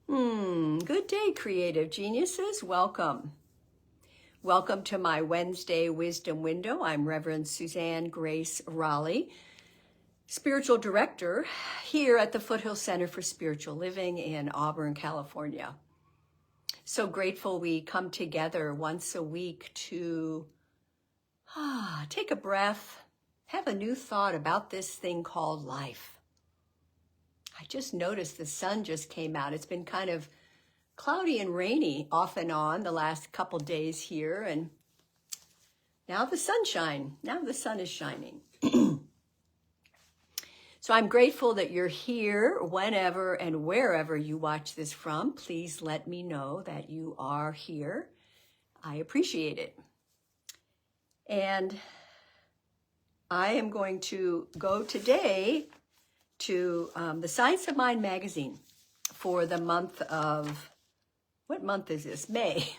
Good day, creative geniuses. Welcome. Welcome to my Wednesday Wisdom Window. I'm Reverend Suzanne Grace Raleigh, Spiritual Director here at the Foothill Center for Spiritual Living in Auburn, California. So grateful we come together once a week to take a breath, have a new thought about this thing called life. I just noticed the sun just came out. It's been kind of cloudy and rainy off and on the last couple days here, and now the sun is shining. So I'm grateful that you're here whenever and wherever you watch this from. Please let me know that you are here. I appreciate it. And I am going to go today to the Science of Mind magazine for the month of, what month is this? May.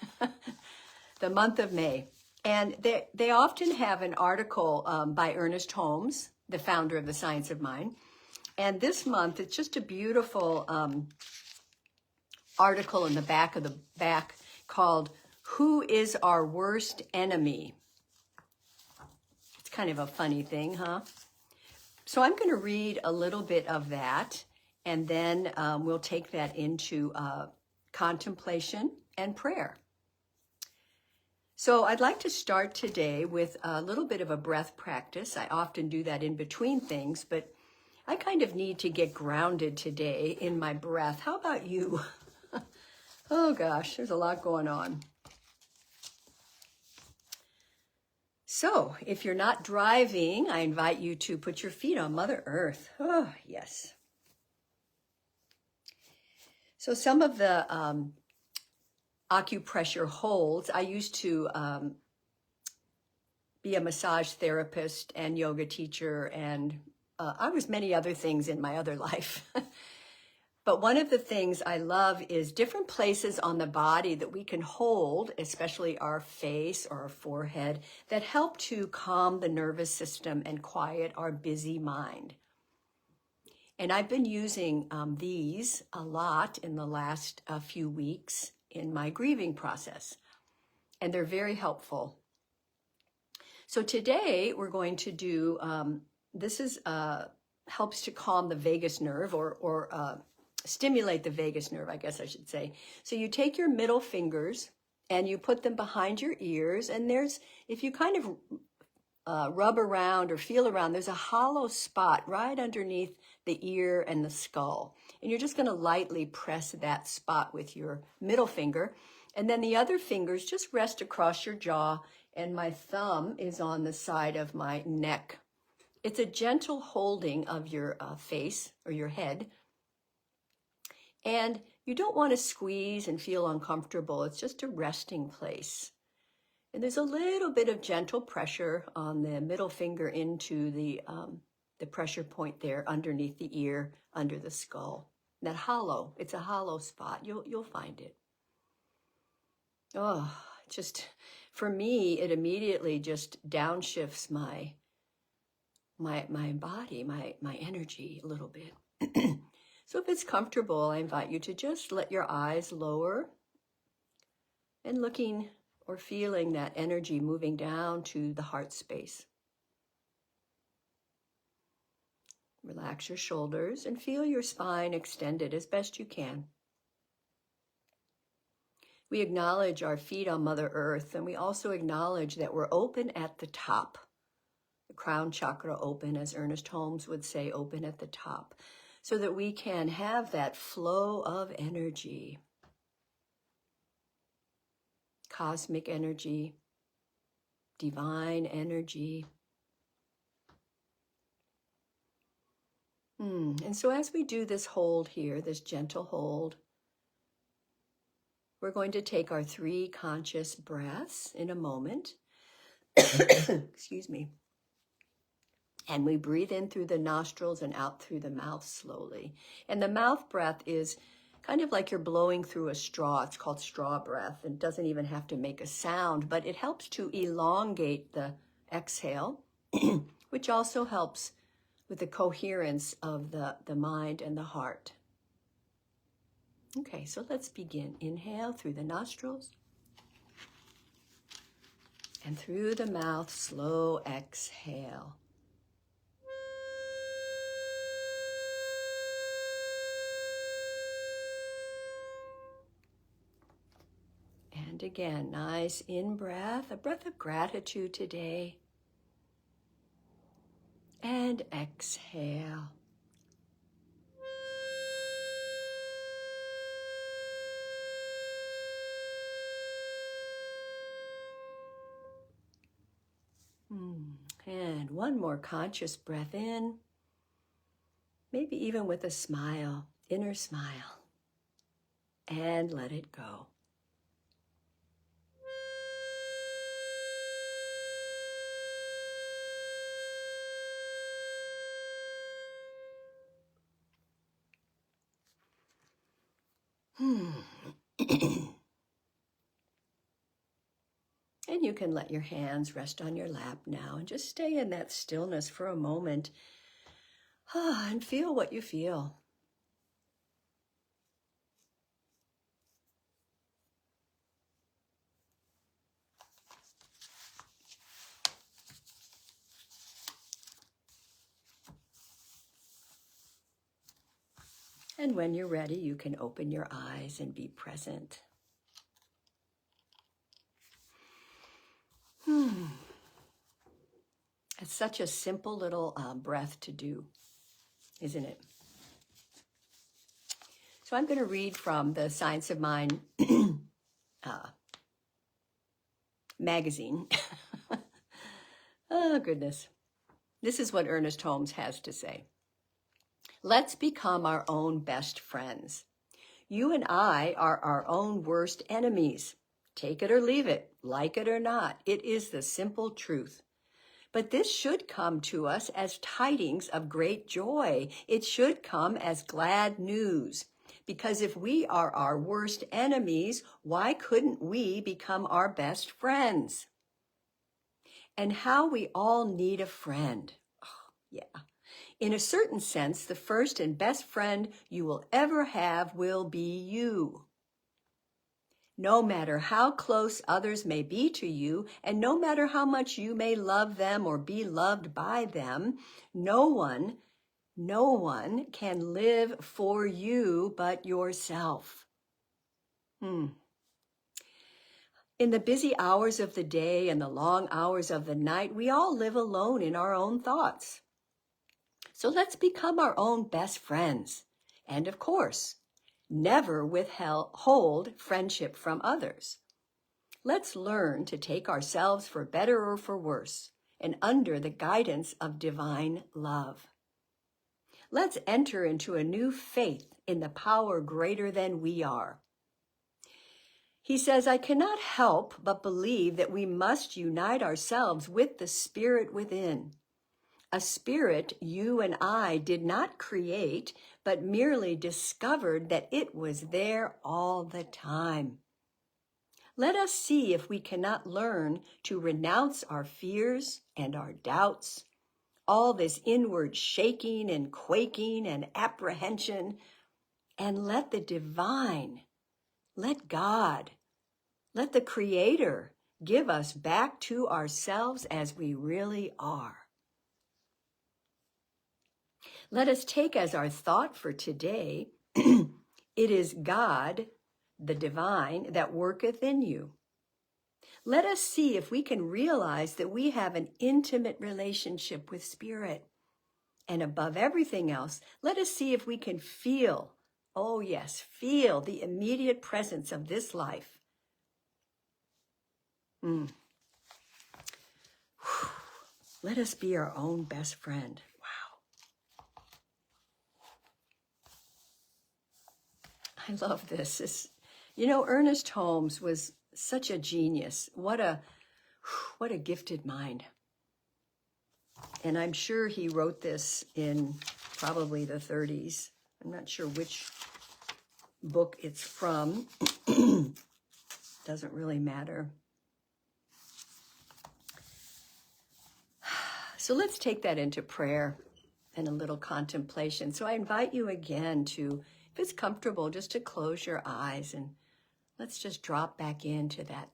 The month of May. And they often have an article by Ernest Holmes, the founder of the Science of Mind. And this month, it's just a beautiful article in the back called, "Who is Our Worst Enemy?" It's kind of a funny thing, huh? So I'm going to read a little bit of that, and then we'll take that into contemplation and prayer. So I'd like to start today with a little bit of a breath practice. I often do that in between things, but I kind of need to get grounded today in my breath. How about you? Oh gosh, there's a lot going on. So if you're not driving, I invite you to put your feet on Mother Earth. Oh, yes. So some of the acupressure holds, I used to be a massage therapist and yoga teacher, and I was many other things in my other life. But one of the things I love is different places on the body that we can hold, especially our face or our forehead, that help to calm the nervous system and quiet our busy mind. And I've been using these a lot in the last few weeks in my grieving process, and they're very helpful. So today we're going to do, this is helps to calm the vagus nerve or stimulate the vagus nerve, I guess I should say. So you take your middle fingers and you put them behind your ears, and if you kind of rub around or feel around, there's a hollow spot right underneath the ear and the skull. And you're just going to lightly press that spot with your middle finger. And then the other fingers just rest across your jaw, and my thumb is on the side of my neck. It's a gentle holding of your face or your head. And you don't want to squeeze and feel uncomfortable. It's just a resting place. And there's a little bit of gentle pressure on the middle finger into the pressure point there underneath the ear, under the skull. That hollow, it's a hollow spot. You'll find it. Oh, just for me, it immediately just downshifts my body, my energy a little bit. So if it's comfortable, I invite you to just let your eyes lower and looking or feeling that energy moving down to the heart space. Relax your shoulders and feel your spine extended as best you can. We acknowledge our feet on Mother Earth, and we also acknowledge that we're open at the top. The crown chakra open, as Ernest Holmes would say, open at the top, so that we can have that flow of energy, cosmic energy, divine energy. And so as we do this hold here, this gentle hold, we're going to take our 3 conscious breaths in a moment. Excuse me. And we breathe in through the nostrils and out through the mouth slowly. And the mouth breath is kind of like you're blowing through a straw. It's called straw breath. It doesn't even have to make a sound, but it helps to elongate the exhale, which also helps with the coherence of the mind and the heart. Okay, so let's begin. Inhale through the nostrils. And through the mouth, slow exhale. And again, nice in-breath, a breath of gratitude today. And exhale. And one more conscious breath in, maybe even with a smile, inner smile, and let it go. And you can let your hands rest on your lap now and just stay in that stillness for a moment. And feel what you feel. And when you're ready, you can open your eyes and be present. It's such a simple little breath to do, isn't it? So I'm going to read from the Science of Mind magazine. Oh, goodness. This is what Ernest Holmes has to say. Let's become our own best friends. You and I are our own worst enemies. Take it or leave it, like it or not. It is the simple truth. But this should come to us as tidings of great joy. It should come as glad news. Because if we are our worst enemies, why couldn't we become our best friends? And how we all need a friend. Oh, yeah. In a certain sense, the first and best friend you will ever have will be you. No matter how close others may be to you, and no matter how much you may love them or be loved by them, no one can live for you but yourself. In the busy hours of the day and the long hours of the night, we all live alone in our own thoughts. So let's become our own best friends. And of course, never withhold friendship from others. Let's learn to take ourselves for better or for worse, and under the guidance of divine love. Let's enter into a new faith in the power greater than we are. He says, I cannot help but believe that we must unite ourselves with the spirit within. A spirit you and I did not create, but merely discovered that it was there all the time. Let us see if we cannot learn to renounce our fears and our doubts, all this inward shaking and quaking and apprehension, and let the divine, let God, let the Creator give us back to ourselves as we really are. Let us take as our thought for today, it is God, the divine, that worketh in you. Let us see if we can realize that we have an intimate relationship with Spirit. And above everything else, let us see if we can feel, oh yes, feel the immediate presence of this life. Let us be our own best friend. I love this. Ernest Holmes was such a genius. What a gifted mind. And I'm sure he wrote this in probably the 30s. I'm not sure which book it's from. Doesn't really matter. So let's take that into prayer and a little contemplation. So I invite you again to if it's comfortable, just to close your eyes and let's just drop back into that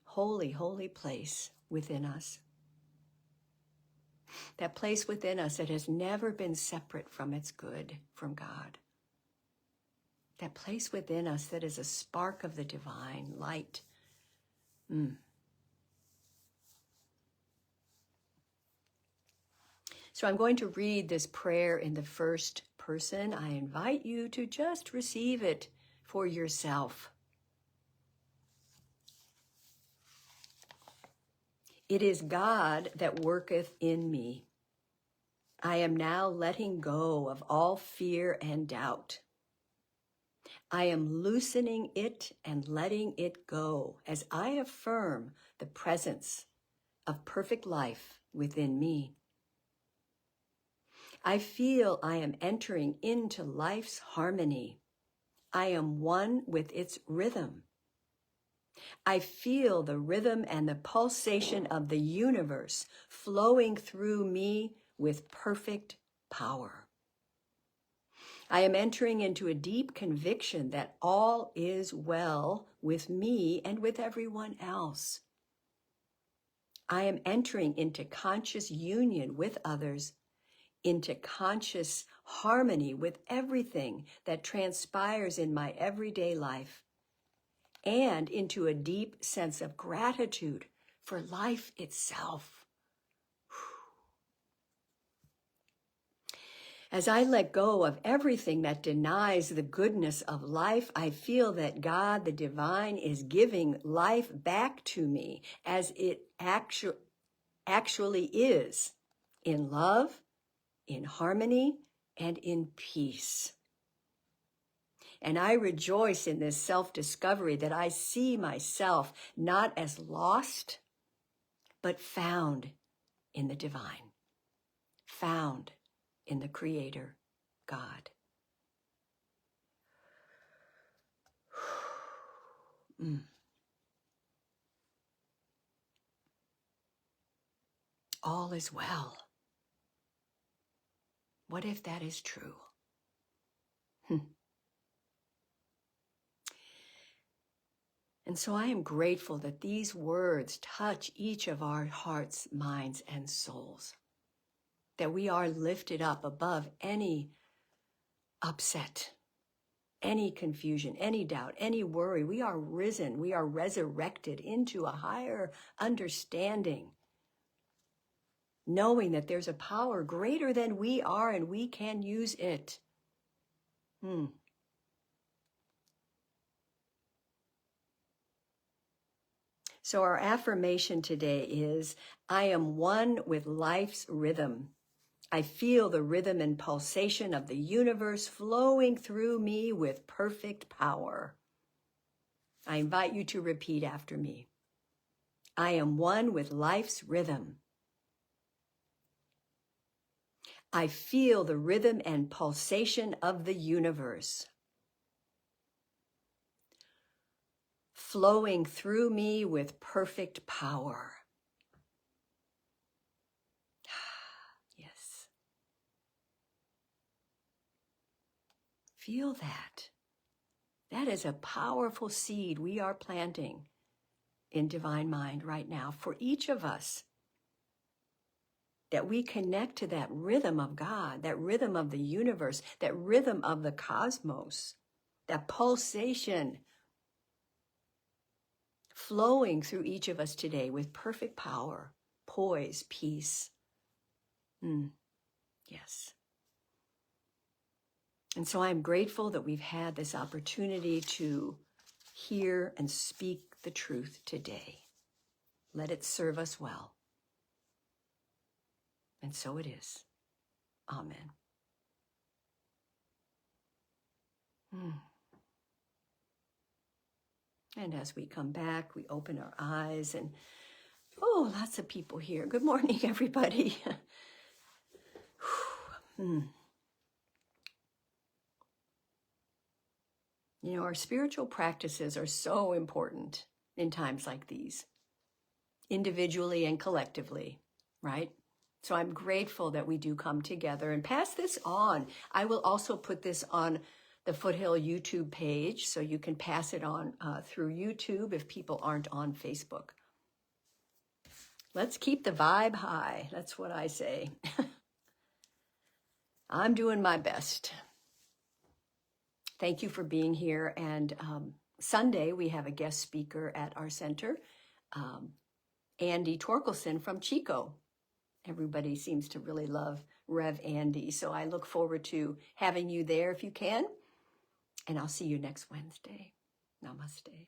holy, holy place within us. That place within us that has never been separate from its good, from God. That place within us that is a spark of the divine light. So I'm going to read this prayer in the first person. I invite you to just receive it for yourself. It is God that worketh in me. I am now letting go of all fear and doubt. I am loosening it and letting it go as I affirm the presence of perfect life within me. I feel I am entering into life's harmony. I am one with its rhythm. I feel the rhythm and the pulsation of the universe flowing through me with perfect power. I am entering into a deep conviction that all is well with me and with everyone else. I am entering into conscious union with others, into conscious harmony with everything that transpires in my everyday life, and into a deep sense of gratitude for life itself. As I let go of everything that denies the goodness of life, I feel that God, the divine, is giving life back to me as it actually is, in love, in harmony, and in peace. And I rejoice in this self-discovery that I see myself not as lost, but found in the divine, found in the Creator, God. All is well. What if that is true? And so I am grateful that these words touch each of our hearts, minds, and souls. That we are lifted up above any upset, any confusion, any doubt, any worry. We are risen, we are resurrected into a higher understanding, knowing that there's a power greater than we are and we can use it. So our affirmation today is, I am one with life's rhythm. I feel the rhythm and pulsation of the universe flowing through me with perfect power. I invite you to repeat after me. I am one with life's rhythm. I feel the rhythm and pulsation of the universe flowing through me with perfect power. Yes. Feel that. That is a powerful seed we are planting in Divine Mind right now for each of us. That we connect to that rhythm of God, that rhythm of the universe, that rhythm of the cosmos, that pulsation flowing through each of us today with perfect power, poise, peace. Yes. And so I'm grateful that we've had this opportunity to hear and speak the truth today. Let it serve us well. And so it is. Amen. And as we come back, we open our eyes and, lots of people here. Good morning, everybody. You know, our spiritual practices are so important in times like these, individually and collectively, right? So I'm grateful that we do come together and pass this on. I will also put this on the Foothill YouTube page, so you can pass it on through YouTube if people aren't on Facebook. Let's keep the vibe high. That's what I say. I'm doing my best. Thank you for being here. And Sunday, we have a guest speaker at our center, Andy Torkelson from Chico. Everybody seems to really love Rev Andy. So I look forward to having you there if you can. And I'll see you next Wednesday. Namaste.